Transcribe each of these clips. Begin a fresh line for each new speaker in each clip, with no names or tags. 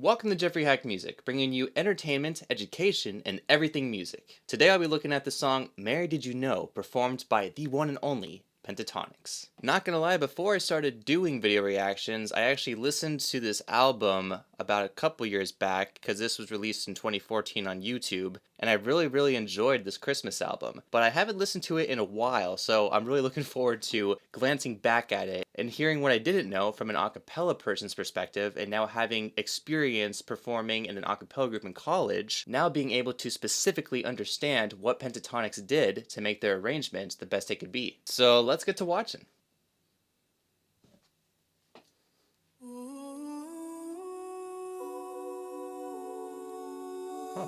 Welcome to Jeffrey Hack Music, bringing you entertainment, education, and everything music. Today I'll be looking at the song Mary Did You Know, performed by the one and only Pentatonix. Not gonna lie, before I started doing video reactions, I actually listened to this album about a couple years back because this was released in 2014 on YouTube, and I really enjoyed this Christmas album. But I haven't listened to it in a while, so I'm really looking forward to glancing back at it and hearing what I didn't know from an a cappella person's perspective, and now having experience performing in an a cappella group in college, now being able to specifically understand what Pentatonix did to make their arrangement the best it could be. So let's get to watching. Huh.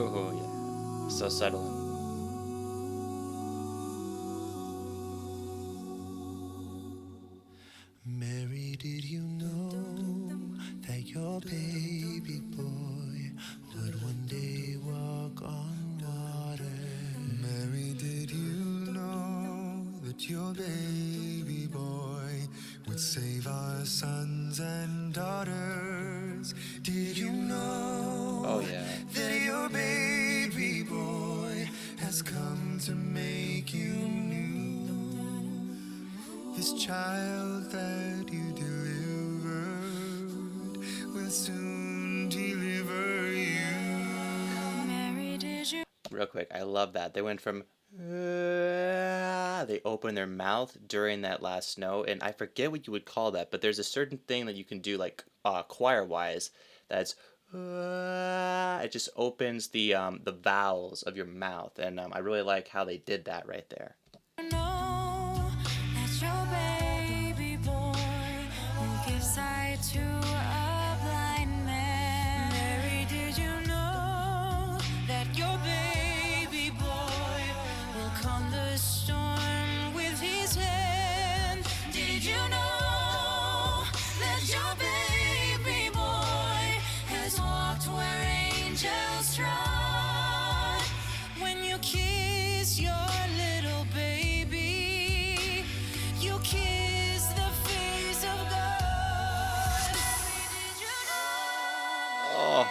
Oh yeah, so settling.
Mary, did you know that your baby boy would one day walk on water? Mary, did you know that your baby boy would save our sons and daughters? Did you know
Oh yeah.
that your baby boy has come to make you new? This child that you delivered will soon deliver you. Mary, did you?
Real quick, I love that. They went from they open their mouth during that last note, and I forget what you would call that, but there's a certain thing that you can do, like choir wise, that's it just opens the vowels of your mouth, and I really like how they did that right there.
To a blind man. Mary, did you know that your baby boy will calm the storm with his hand? Did you know that your baby boy has walked where angels trod? When you kiss your little baby, you kiss the face of God.
Oh.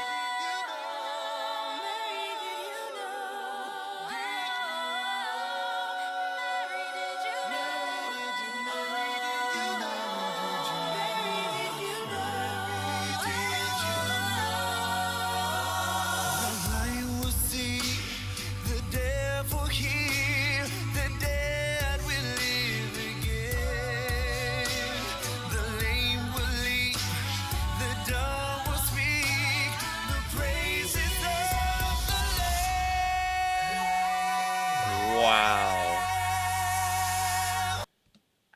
Wow.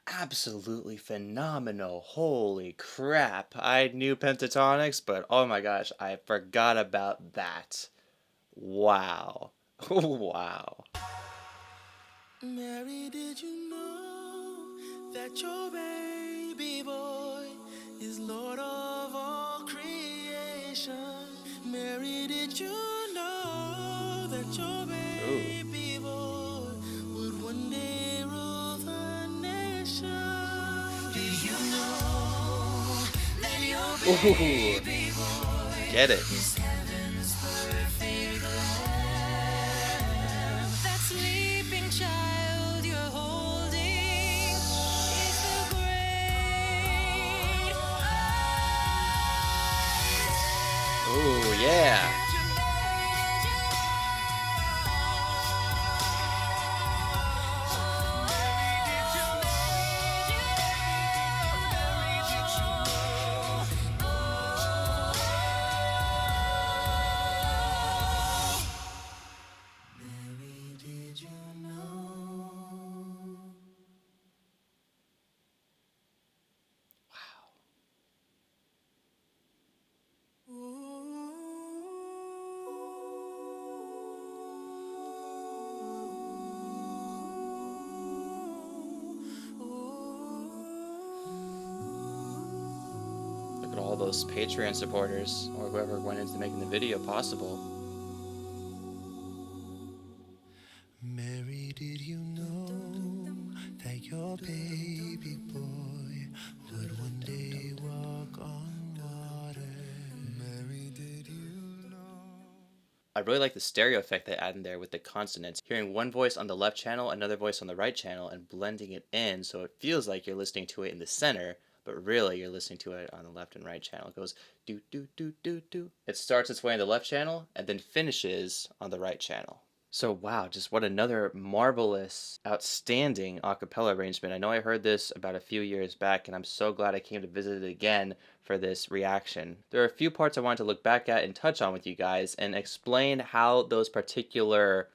Absolutely phenomenal. Holy crap. I knew Pentatonix, but oh my gosh, I forgot about that. Wow. Wow.
Mary, did you know that your baby boy is Lord of all creation? Mary, did you know that your baby boy would one day rule the nation? Did you know that your baby boy
Get it.
is heaven's perfect lamb? That sleeping child you're holding is the great I.
Ooh, yeah. Look at all those Patreon supporters, or whoever went into making the video possible.
Mary, did you know
your baby boy would one day walk on water. Mary, did you know?
I really like the stereo effect they add in there with the consonants. Hearing one voice on the left channel, another voice on the right channel, and blending it in so it feels like you're listening to it in the center, but really you're listening to it on the left and right channel. It goes do do do do do. It starts its way in the left channel and then finishes on the right channel. So wow, just what another marvelous, outstanding a cappella arrangement. I know I heard this about a few years back, and I'm so glad I came to visit it again for this reaction. There are a few parts I wanted to look back at and touch on with you guys and explain how those particular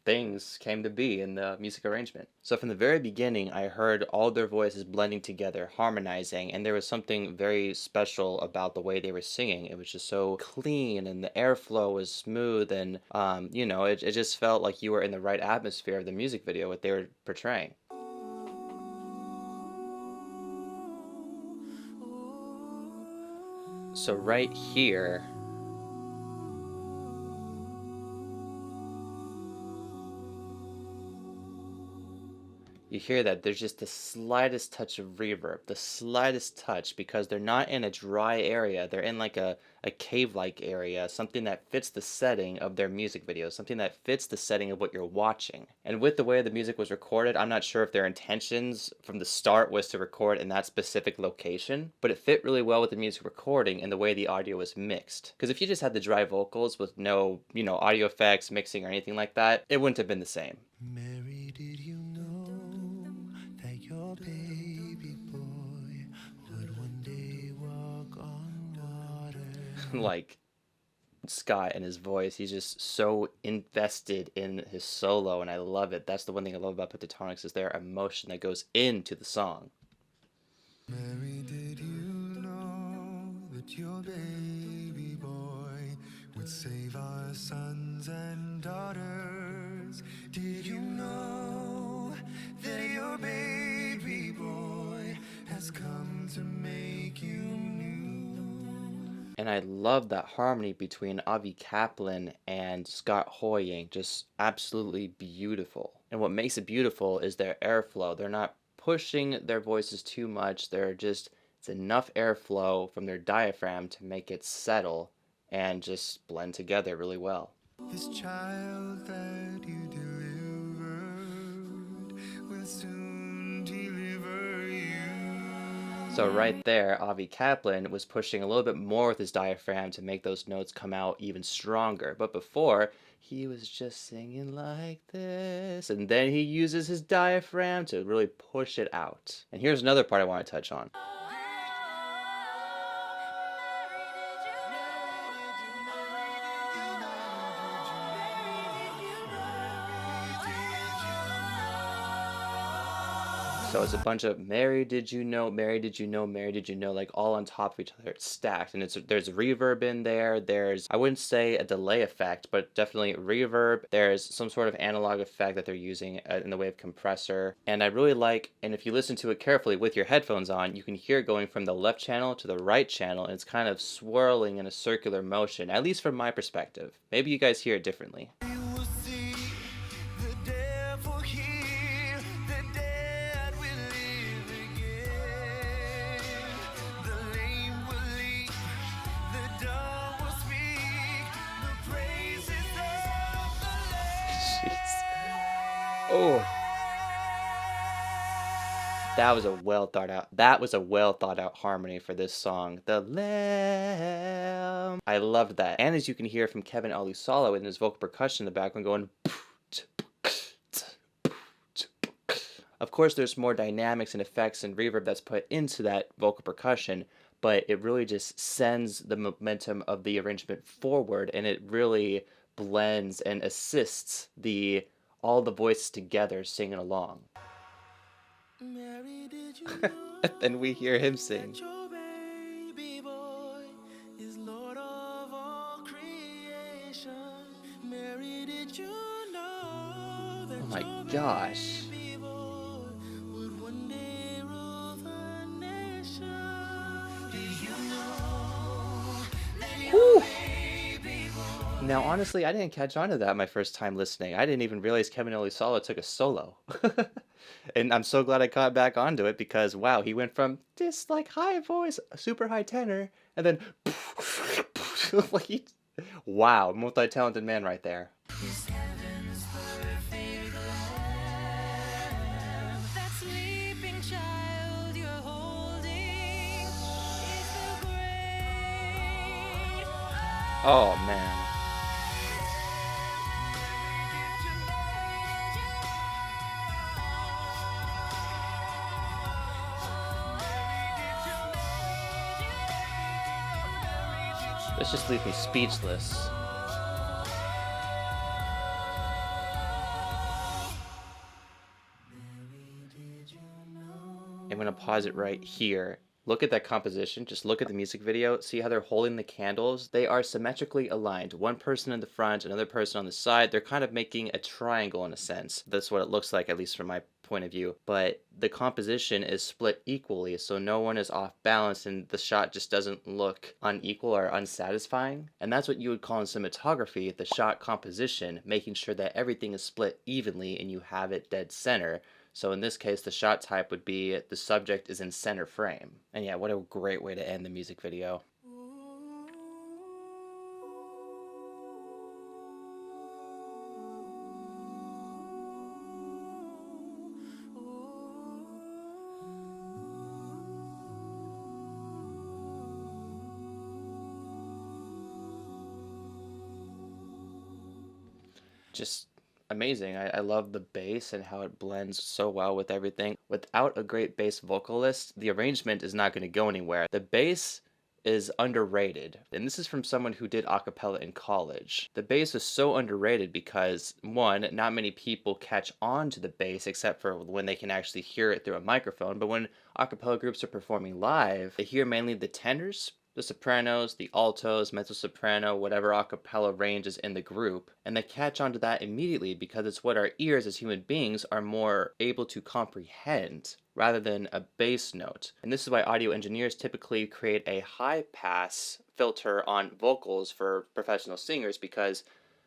things came to be in the music arrangement. So from the very beginning, I heard all their voices blending together, harmonizing, and there was something very special about the way they were singing. It was just so clean, and the airflow was smooth, and it just felt like you were in the right atmosphere of the music video, what they were portraying. So right here, you hear that there's just the slightest touch of reverb, the slightest touch, because they're not in a dry area. They're in like a cave-like area, something that fits the setting of their music video, something that fits the setting of what you're watching. And with the way the music was recorded, I'm not sure if their intentions from the start was to record in that specific location, but it fit really well with the music recording and the way the audio was mixed. Because if you just had the dry vocals with no, audio effects, mixing, or anything like that, it wouldn't have been the same.
Mary, did you know that your baby boy would one day walk on water?
Like Scott and his voice, he's just so invested in his solo, and I love it. That's the one thing I love about Pentatonix, is their emotion that goes into the song.
Mary, did you know that your baby boy would save our sons and daughters? Did you know that your baby boy has come to make you new?
And I love that harmony between Avi Kaplan and Scott Hoying, just absolutely beautiful. And what makes it beautiful is their airflow. They're not pushing their voices too much. It's enough airflow from their diaphragm to make it settle and just blend together really well.
This child that you delivered will soon deliver you.
So right there, Avi Kaplan was pushing a little bit more with his diaphragm to make those notes come out even stronger. But before, he was just singing like this, and then he uses his diaphragm to really push it out. And here's another part I want to touch on. So it's a bunch of Mary, did you know, Mary, did you know, Mary, did you know, like all on top of each other. It's stacked, and there's reverb in there. There's, I wouldn't say a delay effect, but definitely reverb. There's some sort of analog effect that they're using in the way of compressor. And I really like, and if you listen to it carefully with your headphones on, you can hear it going from the left channel to the right channel, and it's kind of swirling in a circular motion, at least from my perspective. Maybe you guys hear it differently.
You will see the devil here, the dead will live again. The lame will leap, the dumb will speak, the praises of the Lamb.
Jeez. Oh. That was a well thought out harmony for this song. The Lamb. I loved that. And as you can hear from Kevin Alusalo in his vocal percussion in the background going. Of course, there's more dynamics and effects and reverb that's put into that vocal percussion, but it really just sends the momentum of the arrangement forward, and it really blends and assists all the voices together singing along.
Mary, did you know
Then we hear him sing.
that your baby boy is Lord of all creation? Mary, did you know that
Oh my
your
gosh.
baby boy would one day rule the nation? Did you know that your
Whew.
baby boy
Now, honestly, I didn't catch on to that my first time listening. I didn't even realize Kevin Solo took a solo. And I'm so glad I caught back onto it because, wow, he went from this like high voice, super high tenor, and then like wow, multi-talented man right there.
Is heaven's perfect love. That sleeping child you're holding is the great
Oh man. This just leaves me speechless. I'm gonna pause it right here. Look at that composition, just look at the music video, see how they're holding the candles? They are symmetrically aligned. One person in the front, another person on the side. They're kind of making a triangle in a sense. That's what it looks like, at least from my point of view. But the composition is split equally, so no one is off balance and the shot just doesn't look unequal or unsatisfying. And that's what you would call in cinematography the shot composition, making sure that everything is split evenly and you have it dead center. So in this case, the shot type would be the subject is in center frame. And yeah, what a great way to end the music video. Just amazing. I love the bass and how it blends so well with everything. Without a great bass vocalist, the arrangement is not going to go anywhere. The bass is underrated, and this is from someone who did a cappella in college. The bass is so underrated because, one, not many people catch on to the bass except for when they can actually hear it through a microphone, but when a cappella groups are performing live, they hear mainly the tenors, the sopranos, the altos, mezzo-soprano, whatever a cappella range is in the group, and they catch on to that immediately because it's what our ears as human beings are more able to comprehend rather than a bass note. And this is why audio engineers typically create a high-pass filter on vocals for professional singers, because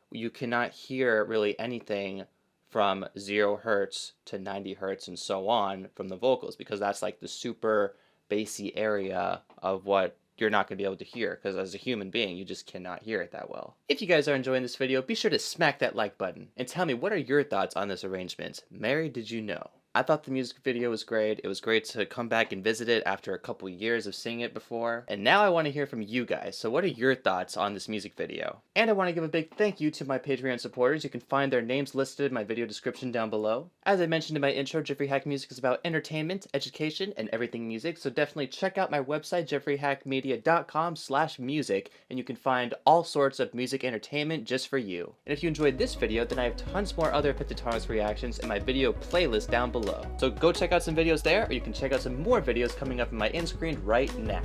you cannot hear really anything from 0 hertz to 90 hertz and so on from the vocals, because that's like the super bassy area of what you're not going to be able to hear, because as a human being, you just cannot hear it that well. If you guys are enjoying this video, be sure to smack that like button and tell me, what are your thoughts on this arrangement? Mary, did you know? I thought the music video was great. It was great to come back and visit it after a couple years of seeing it before. And now I want to hear from you guys. So what are your thoughts on this music video? And I want to give a big thank you to my Patreon supporters. You can find their names listed in my video description down below. As I mentioned in my intro, Jeffrey Hack Music is about entertainment, education, and everything music. So definitely check out my website, jeffreyhackmedia.com/music, and you can find all sorts of music entertainment just for you. And if you enjoyed this video, then I have tons more other Pentatonix reactions in my video playlist down below. So go check out some videos there, or you can check out some more videos coming up in my end screen right now.